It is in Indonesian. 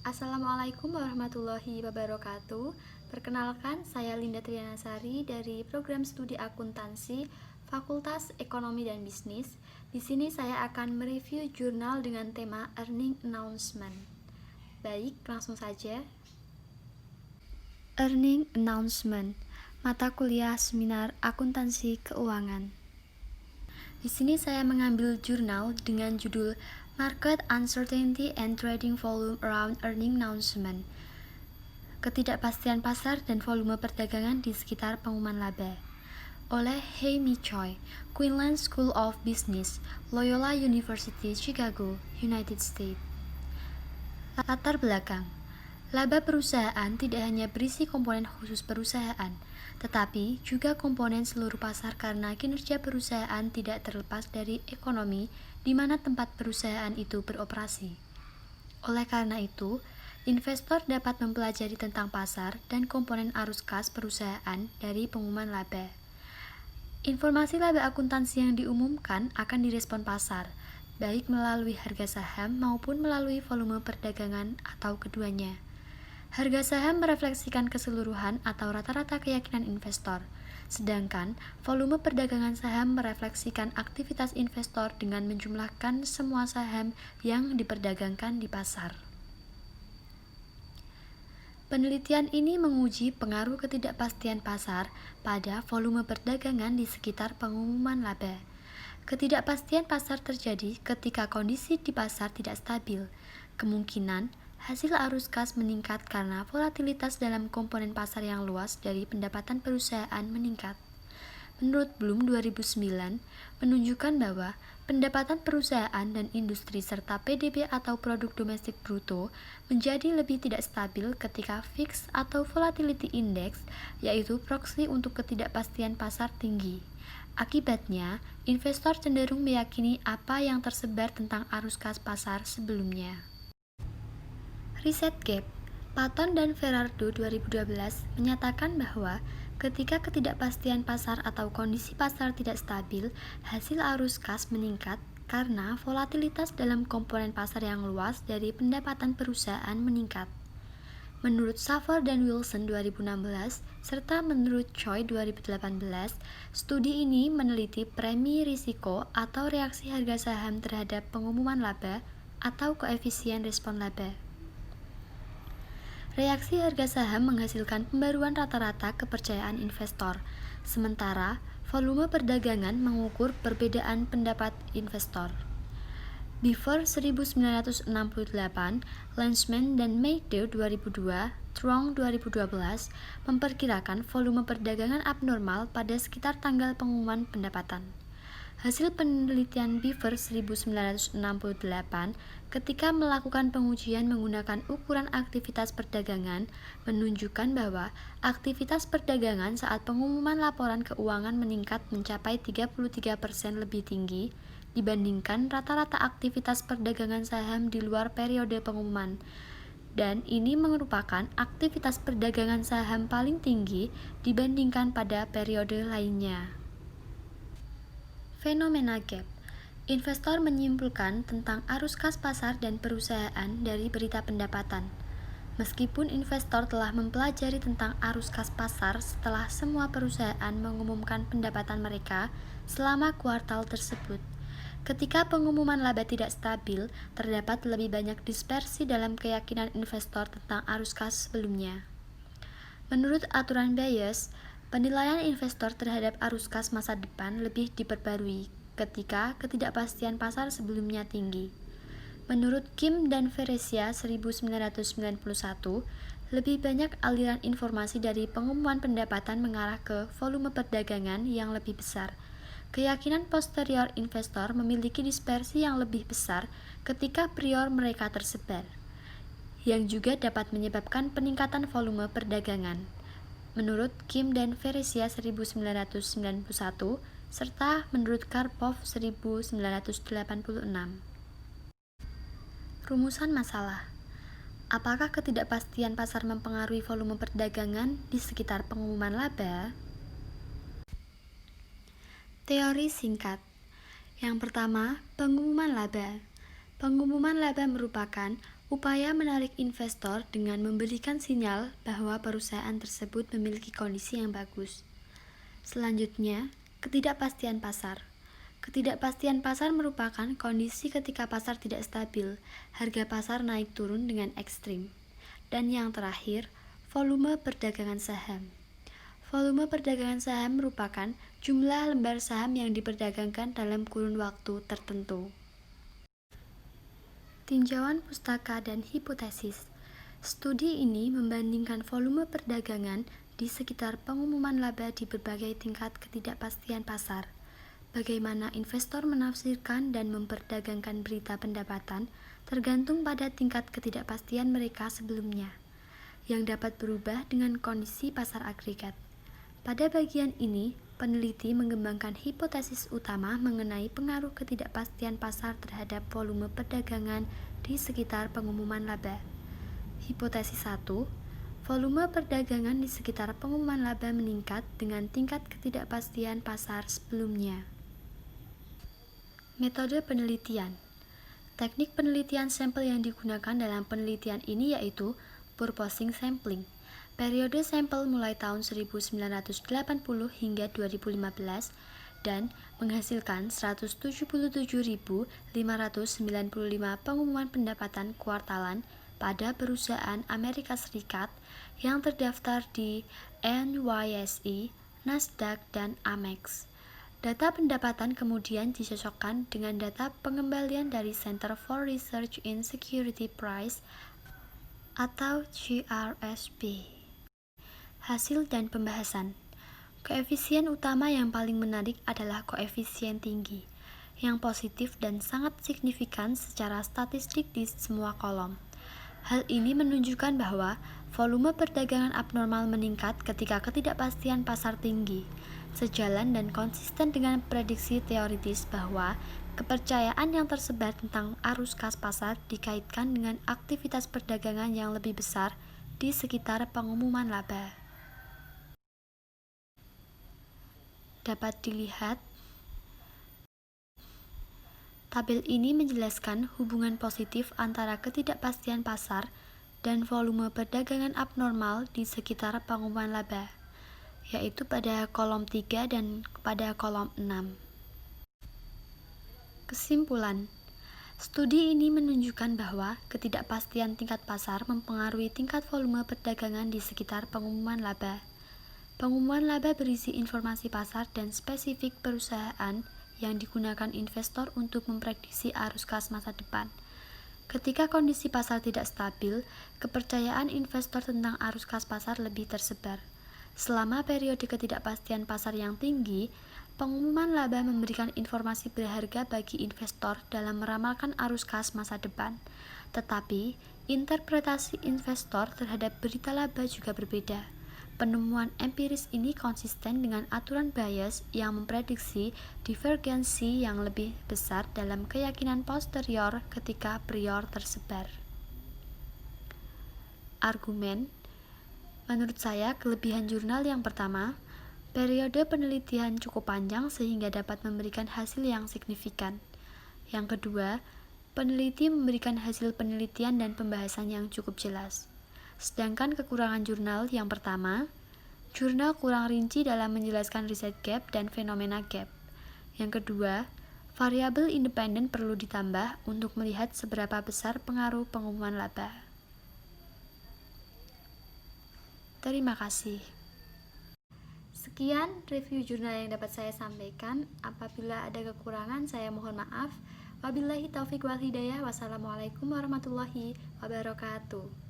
Assalamualaikum warahmatullahi wabarakatuh. Perkenalkan, saya Linda Trianasari dari Program Studi Akuntansi Fakultas Ekonomi dan Bisnis. Di sini saya akan mereview jurnal dengan tema Earning Announcement. Baik, langsung saja. Earning Announcement, mata kuliah seminar akuntansi keuangan. Di sini saya mengambil jurnal dengan judul Market Uncertainty and Trading Volume Around Earning Announcement. Ketidakpastian pasar dan volume perdagangan di sekitar pengumuman laba. Oleh Hei-Mi Choi, Queensland School of Business, Loyola University, Chicago, United States. Latar belakang. Laba perusahaan tidak hanya berisi komponen khusus perusahaan, tetapi juga komponen seluruh pasar karena kinerja perusahaan tidak terlepas dari ekonomi di mana tempat perusahaan itu beroperasi. Oleh karena itu, investor dapat mempelajari tentang pasar dan komponen arus kas perusahaan dari pengumuman laba. Informasi laba akuntansi yang diumumkan akan direspon pasar, baik melalui harga saham maupun melalui volume perdagangan atau keduanya. Harga saham merefleksikan keseluruhan atau rata-rata keyakinan investor, sedangkan volume perdagangan saham merefleksikan aktivitas investor dengan menjumlahkan semua saham yang diperdagangkan di pasar. Penelitian ini menguji pengaruh ketidakpastian pasar pada volume perdagangan di sekitar pengumuman laba. Ketidakpastian pasar terjadi ketika kondisi di pasar tidak stabil. Kemungkinan hasil arus kas meningkat karena volatilitas dalam komponen pasar yang luas dari pendapatan perusahaan meningkat. Menurut Bloom 2009, menunjukkan bahwa pendapatan perusahaan dan industri serta PDB atau produk domestik bruto menjadi lebih tidak stabil ketika fixed atau volatility index, yaitu proksi untuk ketidakpastian pasar tinggi. Akibatnya, investor cenderung meyakini apa yang tersebar tentang arus kas pasar sebelumnya. Riset Gap, Patton dan Ferraro 2012 menyatakan bahwa ketika ketidakpastian pasar atau kondisi pasar tidak stabil, hasil arus kas meningkat karena volatilitas dalam komponen pasar yang luas dari pendapatan perusahaan meningkat. Menurut Safor dan Wilson 2016, serta menurut Choi 2018, studi ini meneliti premi risiko atau reaksi harga saham terhadap pengumuman laba atau koefisien respon laba. Reaksi harga saham menghasilkan pembaruan rata-rata kepercayaan investor, sementara volume perdagangan mengukur perbedaan pendapat investor. Beaver 1968, Landsman dan Maydew 2002, Trong 2012 memperkirakan volume perdagangan abnormal pada sekitar tanggal pengumuman pendapatan. Hasil penelitian Beaver 1968 ketika melakukan pengujian menggunakan ukuran aktivitas perdagangan menunjukkan bahwa aktivitas perdagangan saat pengumuman laporan keuangan meningkat mencapai 33% lebih tinggi dibandingkan rata-rata aktivitas perdagangan saham di luar periode pengumuman. Dan ini merupakan aktivitas perdagangan saham paling tinggi dibandingkan pada periode lainnya. Fenomena gap. Investor menyimpulkan tentang arus kas pasar dan perusahaan dari berita pendapatan. Meskipun investor telah mempelajari tentang arus kas pasar setelah semua perusahaan mengumumkan pendapatan mereka selama kuartal tersebut. Ketika pengumuman laba tidak stabil, terdapat lebih banyak dispersi dalam keyakinan investor tentang arus kas sebelumnya. Menurut aturan Bayes, penilaian investor terhadap arus kas masa depan lebih diperbarui ketika ketidakpastian pasar sebelumnya tinggi. Menurut Kim dan Veresia 1991, lebih banyak aliran informasi dari pengumuman pendapatan mengarah ke volume perdagangan yang lebih besar. Keyakinan posterior investor memiliki dispersi yang lebih besar ketika prior mereka tersebar, yang juga dapat menyebabkan peningkatan volume perdagangan. Menurut Kim dan Veresia 1991, serta menurut Karpov 1986. Rumusan masalah. Apakah ketidakpastian pasar mempengaruhi volume perdagangan di sekitar pengumuman laba? Teori singkat. Yang pertama, pengumuman laba. Pengumuman laba merupakan Upaya menarik investor dengan memberikan sinyal bahwa perusahaan tersebut memiliki kondisi yang bagus. Selanjutnya, ketidakpastian pasar. Ketidakpastian pasar merupakan kondisi ketika pasar tidak stabil, harga pasar naik turun dengan ekstrim. Dan yang terakhir, volume perdagangan saham. Volume perdagangan saham merupakan jumlah lembar saham yang diperdagangkan dalam kurun waktu tertentu. Tinjauan pustaka dan hipotesis. Studi ini membandingkan volume perdagangan di sekitar pengumuman laba di berbagai tingkat ketidakpastian pasar. Bagaimana investor menafsirkan dan memperdagangkan berita pendapatan tergantung pada tingkat ketidakpastian mereka sebelumnya, yang dapat berubah dengan kondisi pasar agregat. Pada bagian ini, peneliti mengembangkan hipotesis utama mengenai pengaruh ketidakpastian pasar terhadap volume perdagangan di sekitar pengumuman laba. Hipotesis 1, volume perdagangan di sekitar pengumuman laba meningkat dengan tingkat ketidakpastian pasar sebelumnya. Metode penelitian. Teknik penelitian sampel yang digunakan dalam penelitian ini yaitu purposing sampling. Periode sampel mulai tahun 1980 hingga 2015 dan menghasilkan 177.595 pengumuman pendapatan kuartalan pada perusahaan Amerika Serikat yang terdaftar di NYSE, Nasdaq, dan Amex. Data pendapatan kemudian dicocokkan dengan data pengembalian dari Center for Research in Security Price atau CRSP. Hasil dan pembahasan. Koefisien utama yang paling menarik adalah koefisien tinggi, yang positif dan sangat signifikan secara statistik di semua kolom. Hal ini menunjukkan bahwa volume perdagangan abnormal meningkat ketika ketidakpastian pasar tinggi, sejalan dan konsisten dengan prediksi teoritis bahwa kepercayaan yang tersebar tentang arus kas pasar dikaitkan dengan aktivitas perdagangan yang lebih besar di sekitar pengumuman laba. Dapat dilihat, tabel ini menjelaskan hubungan positif antara ketidakpastian pasar dan volume perdagangan abnormal di sekitar pengumuman laba, yaitu pada kolom 3 dan pada kolom 6. Kesimpulan, studi ini menunjukkan bahwa ketidakpastian tingkat pasar mempengaruhi tingkat volume perdagangan di sekitar pengumuman laba. Pengumuman laba berisi informasi pasar dan spesifik perusahaan yang digunakan investor untuk memprediksi arus kas masa depan. Ketika kondisi pasar tidak stabil, kepercayaan investor tentang arus kas pasar lebih tersebar. Selama periode ketidakpastian pasar yang tinggi, pengumuman laba memberikan informasi berharga bagi investor dalam meramalkan arus kas masa depan. Tetapi, interpretasi investor terhadap berita laba juga berbeda. Penemuan empiris ini konsisten dengan aturan Bayes yang memprediksi divergensi yang lebih besar dalam keyakinan posterior ketika prior tersebar. Argumen. Menurut saya, kelebihan jurnal yang pertama, periode penelitian cukup panjang sehingga dapat memberikan hasil yang signifikan. Yang kedua, peneliti memberikan hasil penelitian dan pembahasan yang cukup jelas. Sedangkan kekurangan jurnal yang pertama, jurnal kurang rinci dalam menjelaskan riset gap dan fenomena gap. Yang kedua, variabel independen perlu ditambah untuk melihat seberapa besar pengaruh pengumuman laba. Terima kasih. Sekian review jurnal yang dapat saya sampaikan. Apabila ada kekurangan, saya mohon maaf. Wabillahi taufiq wal hidayah. Wassalamualaikum warahmatullahi wabarakatuh.